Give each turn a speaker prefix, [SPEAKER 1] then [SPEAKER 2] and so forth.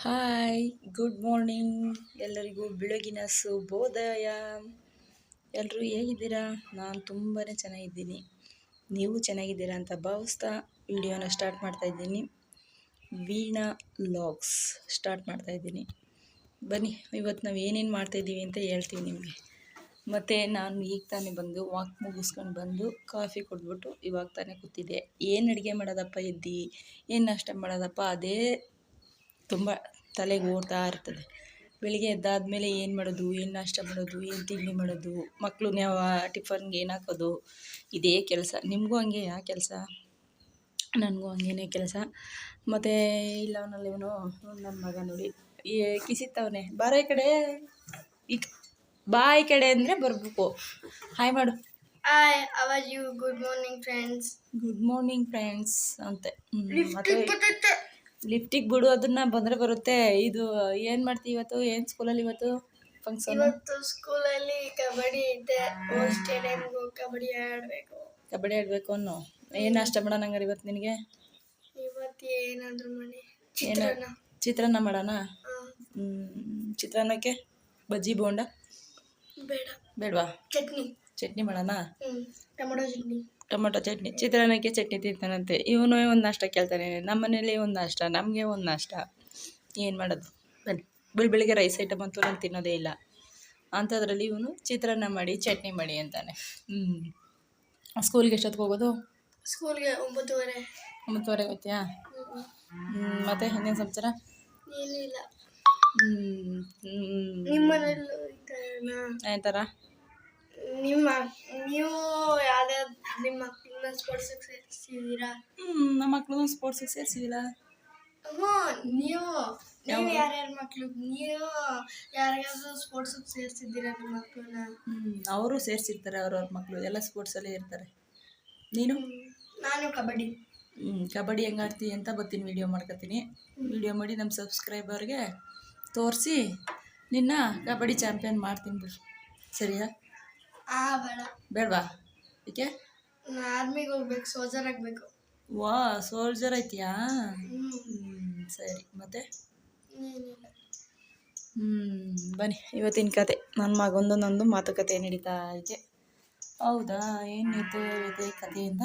[SPEAKER 1] Hi, good morning ಎಲ್ಲರಿಗೂ ಬೆಳಗಿನ ಶುಭೋದಯ. ಎಲ್ಲರೂ ಹೇಗಿದ್ದೀರಾ? ನಾನು ತುಂಬಾ ಚೆನ್ನಾಗಿದ್ದೀನಿ. ನೀವು ಚೆನ್ನಾಗಿದ್ದೀರಾ ಅಂತ ಭಾವಿಸ್ತಾ ವಿಡಿಯೋನ ಸ್ಟಾರ್ಟ್ ಮಾಡ್ತಾಯಿದ್ದೀನಿ. ವೀಣಾ ವ್ಲಾಗ್ಸ್ ಸ್ಟಾರ್ಟ್ ಮಾಡ್ತಾಯಿದ್ದೀನಿ. ಬನ್ನಿ, ಇವತ್ತು ನಾವು ಏನೇನು ಮಾಡ್ತಾಯಿದ್ದೀವಿ ಅಂತ ಹೇಳ್ತೀವಿ ನಿಮಗೆ. ಮತ್ತು ನಾನು ಈಗ ತಾನೇ ಬಂದು ವಾಕ್ ಮುಗಿಸ್ಕೊಂಡು ಬಂದು ಕಾಫಿ ಕೊಟ್ಬಿಟ್ಟು ಇವಾಗ ತಾನೇ ಕೂತಿದ್ದೆ. ಏನು ಅಡುಗೆ ಮಾಡೋದಪ್ಪ ಎದ್ದು, ಏನು ನಾಷ್ಟ ಮಾಡೋದಪ್ಪ, ಅದೇ ತುಂಬ ತಲೆಗೆ ಓಡ್ತಾ ಇರ್ತದೆ. ಬೆಳಿಗ್ಗೆ ಎದ್ದಾದಮೇಲೆ ಏನು ಮಾಡೋದು, ಏನು ನಾಷ್ಟ ಮಾಡೋದು, ಏನು ತಿಂಡಿ ಮಾಡೋದು, ಮಕ್ಕಳನ್ನ ಯಾವ ಟಿಫನ್ಗೆ ಏನು ಹಾಕೋದು, ಇದೇ ಕೆಲಸ. ನಿಮಗೂ ಹಂಗೆ ಯಾವ ಕೆಲಸ? ನನಗೂ ಹಂಗೇ ಕೆಲಸ. ಮತ್ತು ಇಲ್ಲವನಲ್ಲಿ ಇವನು ನನ್ನ ಮಗ ನೋಡಿ ಕಿಸಿತವನೆ. ಬಾರ ಈ ಕಡೆ, ಬಾ ಈ ಕಡೆ ಅಂದರೆ ಬರಬೇಕು. ಹಾಯ್ ಮಾಡು.
[SPEAKER 2] Hi, how are you? Good morning friends.
[SPEAKER 1] Good morning friends ಅಂತೆ. ಮತ್ತು ಲಿಫ್ಟಿಗೆ ಬಿಡು, ಅದನ್ನು ಬಂದರೆ ಬರುತ್ತೆ. ಇದು ಏನು ಮಾಡ್ತೀವಿ ಇವತ್ತು? ಏನು ಸ್ಕೂಲಲ್ಲಿ ಇವತ್ತು ಫಂಕ್ಷನ್?
[SPEAKER 2] ಇವತ್ತು ಸ್ಕೂಲಲ್ಲಿ ಕಬಡ್ಡಿ ಇದೆ. ಸ್ಟೇಡಿಯಂಗೆ ಕಬಡ್ಡಿ ಆಡಬೇಕು.
[SPEAKER 1] ಕಬಡ್ಡಿ ಆಡಬೇಕು ಅನ್ನೋ. ಏನು ನಾಷ್ಟ ಮಾಡೋಣ ಹಂಗಾರೆ ಇವತ್ತು ನಿನಗೆ?
[SPEAKER 2] ಇವತ್ತು ಏನಾದರೂ ಮಾಡಿ
[SPEAKER 1] ಚಿತ್ರಾನ್ನ ಮಾಡೋಣ. ಚಿತ್ರಾನ್ನಕ್ಕೆ ಬಜ್ಜಿ ಬೋಂಡ
[SPEAKER 2] ಬೇಡ.
[SPEAKER 1] ಬೇಡವಾ? ಚಟ್ನಿ ಮಾಡೋಣ. ಟೊಮೊಟೊ ಚಟ್ನಿ. ಚಿತ್ರಾನ್ನಕ್ಕೆ ಚಟ್ನಿ ತಿಂತಾನಂತೆ ಇವನು. ಒಂದು ನಾಷ್ಟ ಕೇಳ್ತಾನೆ. ನಮ್ಮ ಮನೇಲಿ ಒಂದು ನಾಷ್ಟ, ನಮಗೆ ಒಂದು ನಾಷ್ಟ. ಏನು ಮಾಡೋದು? ಬನ್ನಿ, ಬೆಳಿಗ್ಗೆ ರೈಸ್ ಐಟಮ್ ಅಂತೂ ನಾನು ತಿನ್ನೋದೇ ಇಲ್ಲ. ಅಂಥದ್ರಲ್ಲಿ ಇವನು ಚಿತ್ರಾನ್ನ ಮಾಡಿ ಚಟ್ನಿ ಮಾಡಿ ಅಂತಾನೆ. ಸ್ಕೂಲ್ಗೆ ಎಷ್ಟೊತ್ತಿಗೆ ಹೋಗೋದು?
[SPEAKER 2] ಸ್ಕೂಲ್ಗೆ 9:30
[SPEAKER 1] ಹೋಗ್ತೀಯಾ? ಮತ್ತು ಇನ್ನೇನು ಸಮಾಚಾರ?
[SPEAKER 2] ಏನಿಲ್ಲ. ನಿಮ್ಮ ಮನೇಲಿ
[SPEAKER 1] ಏನು ಥರ?
[SPEAKER 2] ನೀವು ಯಾವ್ದಾದ್ರು ನಿಮ್ಮ ಮಕ್ಕಳನ್ನ ಸ್ಪೋರ್ಟ್ಸಿಗೆ ಸೇರಿಸಿದ್ದೀರಾ?
[SPEAKER 1] ನಮ್ಮ ಮಕ್ಕಳು ಸ್ಪೋರ್ಟ್ಸಿಗೆ ಸೇರಿಸಿಲ್ಲ.
[SPEAKER 2] ನೀವು ಯಾರ್ಯಾರ ಮಕ್ಕಳು, ನೀವು ಯಾರಿಗಾದ್ರೂ ಸ್ಪೋರ್ಟ್ಸಿಗೆ ಸೇರಿಸಿದ್ದೀರಾ ನಿಮ್ಮ ಮಕ್ಕಳನ್ನ?
[SPEAKER 1] ಅವರು ಸೇರಿಸಿರ್ತಾರೆ, ಅವ್ರವ್ರ ಮಕ್ಕಳು ಎಲ್ಲ ಸ್ಪೋರ್ಟ್ಸಲ್ಲೇ ಇರ್ತಾರೆ. ನೀನು?
[SPEAKER 2] ನಾನು ಕಬಡ್ಡಿ.
[SPEAKER 1] ಕಬಡ್ಡಿ ಹೆಂಗೆ ಆಡ್ತೀವಿ ಅಂತ ಬರ್ತೀನಿ, ವೀಡಿಯೋ ಮಾಡ್ಕೊತೀನಿ. ವೀಡಿಯೋ ಮಾಡಿ ನಮ್ಮ ಸಬ್ಸ್ಕ್ರೈಬರ್ಗೆ ತೋರಿಸಿ ನಿನ್ನ ಕಬಡ್ಡಿ ಚಾಂಪಿಯನ್ ಮಾಡ್ತೀನಿ ಬಿಡು. ಸರಿಯಾ?
[SPEAKER 2] ಬೇಡ.
[SPEAKER 1] ಬೇಡವಾ? ಏಕೆ?
[SPEAKER 2] ಆರ್ಮಿಗೆ ಹೋಗ್ಬೇಕು, ಸೋಲ್ಜರ್ ಆಗಬೇಕು.
[SPEAKER 1] ವಾ, ಸೋಲ್ಜರ್ ಐತಿಯಾ? ಸರಿ. ಮತ್ತೆ ಬನ್ನಿ, ಇವತ್ತಿನ ಕತೆ ನನ್ನ ಮಗಂದು ನಂದು ಮಾತುಕತೆ ನಡೀತಾ ಐತೆ. ಹೌದಾ? ಏನು ಇದೆ ಕಥೆಯಿಂದ?